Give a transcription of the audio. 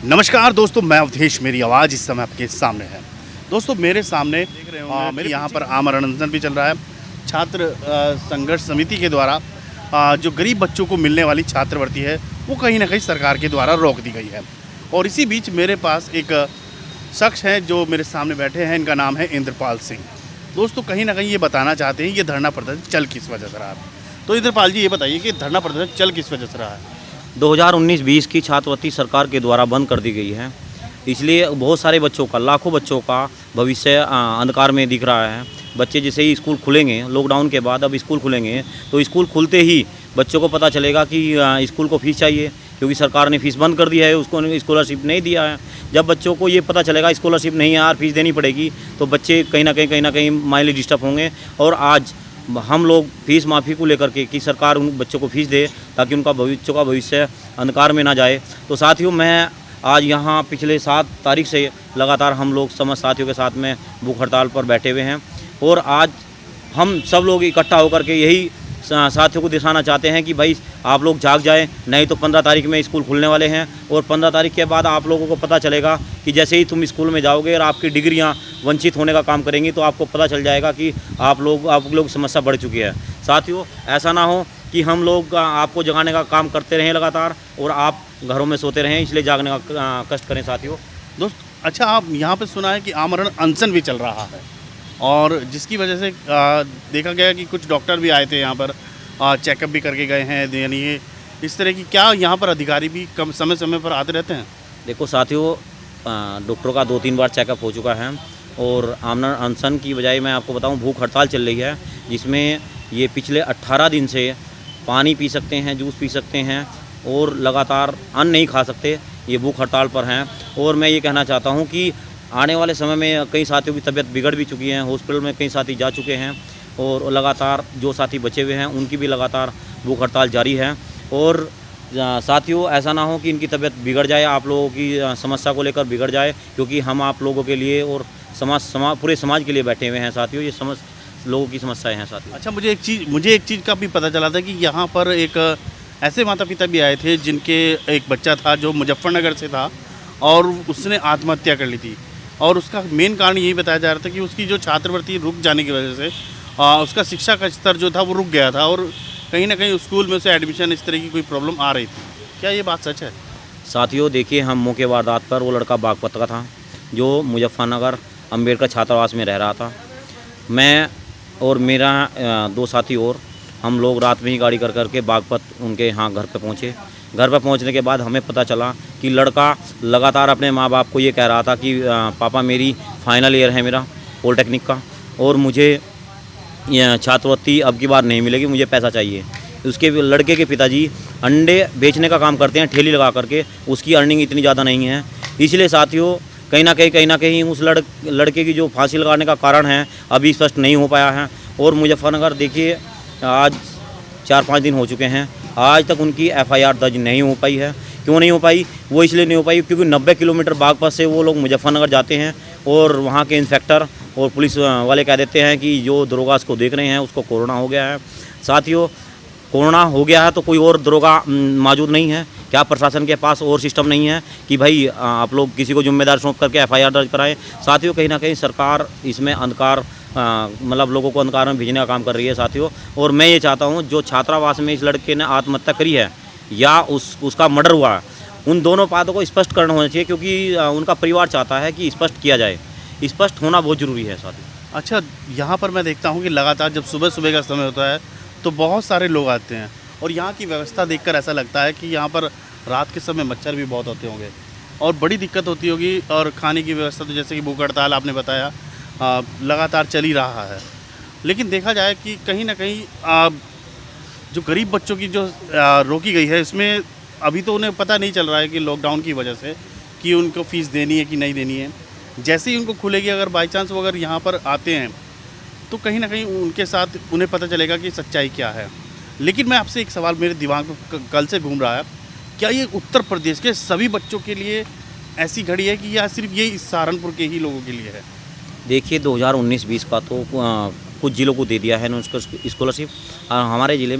नमस्कार दोस्तों, मैं अवधेश। मेरी आवाज़ इस समय आपके सामने है। दोस्तों मेरे सामने देख रहे होंगे मेरे यहाँ पर आमरण अनशन भी चल रहा है। छात्र संघर्ष समिति के द्वारा जो गरीब बच्चों को मिलने वाली छात्रवृत्ति है वो कहीं ना कहीं सरकार के द्वारा रोक दी गई है। और इसी बीच मेरे पास एक शख्स हैं जो मेरे सामने बैठे हैं। इनका नाम है इंद्रपाल सिंह। दोस्तों कहीं ना कहीं ये बताना चाहते हैं ये धरना प्रदर्शन चल किस वजह से रहा है। तो इंद्रपाल जी ये बताइए कि धरना प्रदर्शन चल किस वजह से रहा है। 2019-20 की छात्रवृत्ति सरकार के द्वारा बंद कर दी गई है, इसलिए बहुत सारे बच्चों का, लाखों बच्चों का भविष्य अंधकार में दिख रहा है। बच्चे जैसे ही स्कूल खुलेंगे, लॉकडाउन के बाद अब स्कूल खुलेंगे, तो स्कूल खुलते ही बच्चों को पता चलेगा कि स्कूल को फीस चाहिए, क्योंकि सरकार ने फ़ीस बंद कर दी है, उसको स्कॉलरशिप नहीं दिया है। जब बच्चों को ये पता चलेगा स्कॉलरशिप नहीं है यार, फीस देनी पड़ेगी, तो बच्चे कहीं ना कहीं माइंडली डिस्टर्ब होंगे। और आज हम लोग फीस माफ़ी को लेकर के कि सरकार उन बच्चों को फीस दे ताकि उनका बच्चों का भविष्य अंधकार में ना जाए। तो साथियों, मैं आज यहाँ पिछले 7 तारीख से लगातार हम लोग समस्त साथियों के साथ में भूख हड़ताल पर बैठे हुए हैं। और आज हम सब लोग इकट्ठा होकर के यही साथियों को दिखाना चाहते हैं कि भाई आप लोग जाग जाएं, नहीं तो 15 तारीख में स्कूल खुलने वाले हैं। और 15 तारीख के बाद आप लोगों को पता चलेगा कि जैसे ही तुम स्कूल में जाओगे और आपकी डिग्रियां वंचित होने का काम करेंगी, तो आपको पता चल जाएगा कि आप लोग समस्या बढ़ चुकी है। साथियों, ऐसा ना हो कि हम लोग आपको जगाने का काम करते रहें लगातार और आप घरों में सोते रहें, इसलिए जागने का कष्ट करें साथियों। दोस्त अच्छा, आप यहाँ पे सुना है कि आमरण अनशन भी चल रहा है और जिसकी वजह से देखा गया कि कुछ डॉक्टर भी आए थे यहाँ पर, चेकअप भी करके गए हैं। यानी ये इस तरह की क्या यहाँ पर अधिकारी भी कम समय पर आते रहते हैं। देखो साथियों, डॉक्टरों का 2-3 बार चेकअप हो चुका है और आमरण अनशन की बजाय मैं आपको बताऊं भूख हड़ताल चल रही है, जिसमें ये पिछले 18 दिन से पानी पी सकते हैं, जूस पी सकते हैं और लगातार अन्न नहीं खा सकते। ये भूख हड़ताल पर हैं। और मैं ये कहना चाहता हूँ कि आने वाले समय में कई साथियों की तबीयत बिगड़ भी चुकी है, हॉस्पिटल में कई साथी जा चुके हैं और लगातार जो साथी बचे हुए हैं उनकी भी लगातार भूख हड़ताल जारी है। और साथियों, ऐसा ना हो कि इनकी तबीयत बिगड़ जाए, आप लोगों की समस्या को लेकर बिगड़ जाए, क्योंकि हम आप लोगों के लिए और पूरे समाज के लिए बैठे हुए हैं साथियों। ये लोगों की समस्याएं हैं साथियों। अच्छा, मुझे एक चीज़ का भी पता चला था कि यहाँ पर एक ऐसे माता पिता भी आए थे जिनके एक बच्चा था जो मुजफ्फरनगर से था और उसने आत्महत्या कर ली थी। और उसका मेन कारण यही बताया जा रहा था कि उसकी जो छात्रवृत्ति रुक जाने की वजह से उसका शिक्षा का स्तर जो था वो रुक गया था और कहीं ना कहीं स्कूल में उसे एडमिशन इस तरह की कोई प्रॉब्लम आ रही थी। क्या ये बात सच है? साथियों देखिए, हम मौके वारदात पर, वो लड़का बागपत का था जो मुजफ्फरनगर अम्बेडकर छात्रावास में रह रहा था। मैं और मेरा 2 साथी और हम लोग रात में ही गाड़ी कर करके बागपत उनके यहाँ घर पे पहुँचे। घर पर पहुँचने के बाद हमें पता चला कि लड़का लगातार अपने माँ बाप को ये कह रहा था कि पापा मेरी फाइनल ईयर है मेरा पॉलिटेक्निक का और मुझे छात्रवृत्ति अब की बार नहीं मिलेगी, मुझे पैसा चाहिए। उसके लड़के के पिताजी अंडे बेचने का काम करते हैं ठेली लगा करके, उसकी अर्निंग इतनी ज़्यादा नहीं है। इसलिए साथियों, कहीं ना कहीं उस लड़के की जो फांसी लगाने का कारण है अभी स्पष्ट नहीं हो पाया है। और मुजफ्फरनगर देखिए, आज 4-5 दिन हो चुके हैं, आज तक उनकी FIR दर्ज नहीं हो पाई है। क्यों नहीं हो पाई? वो इसलिए नहीं हो पाई क्योंकि 90 किलोमीटर बागपत से वो लोग मुजफ्फरनगर जाते हैं और वहाँ के इंस्पेक्टर और पुलिस वाले कह देते हैं कि जो दरोगा उसको देख रहे हैं उसको कोरोना हो गया है। साथियों, कोरोना हो गया है तो कोई और दरोगा मौजूद नहीं है क्या? प्रशासन के पास और सिस्टम नहीं है कि भाई आप लोग किसी को जिम्मेदार सौंप करके FIR दर्ज कराएं? साथियों, कहीं ना कहीं सरकार इसमें अंधकार मतलब लोगों को अंधकार में भेजने का काम कर रही है साथियों। और मैं ये चाहता हूँ जो छात्रावास में इस लड़के ने आत्महत्या करी है या उसका मर्डर हुआ है, उन दोनों बातों को स्पष्ट करना होना चाहिए, क्योंकि उनका परिवार चाहता है कि स्पष्ट किया जाए। स्पष्ट होना बहुत ज़रूरी है साथियों। अच्छा, यहाँ पर मैं देखता हूँ कि लगातार जब सुबह सुबह का समय होता है तो बहुत सारे लोग आते हैं और यहाँ की व्यवस्था देखकर ऐसा लगता है कि यहाँ पर रात के समय मच्छर भी बहुत होते होंगे और बड़ी दिक्कत होती होगी। और खाने की व्यवस्था तो जैसे कि भूख हड़ताल आपने बताया लगातार चल ही रहा है। लेकिन देखा जाए कि कहीं ना कहीं जो गरीब बच्चों की जो रोकी गई है, इसमें अभी तो उन्हें पता नहीं चल रहा है कि लॉकडाउन की वजह से कि उनको फ़ीस देनी है कि नहीं देनी है। जैसे ही उनको खुलेगी, अगर बाई चांस वो अगर यहाँ पर आते हैं तो कहीं ना कहीं उनके साथ उन्हें पता चलेगा कि सच्चाई क्या है। लेकिन मैं आपसे एक सवाल मेरे दिमाग में कल से घूम रहा है, क्या ये उत्तर प्रदेश के सभी बच्चों के लिए ऐसी घड़ी है कि या सिर्फ ये सहारनपुर के ही लोगों के लिए है? देखिए, 2019-20 का तो कुछ जिलों को दे दिया है स्कॉलरशिप, हमारे ज़िले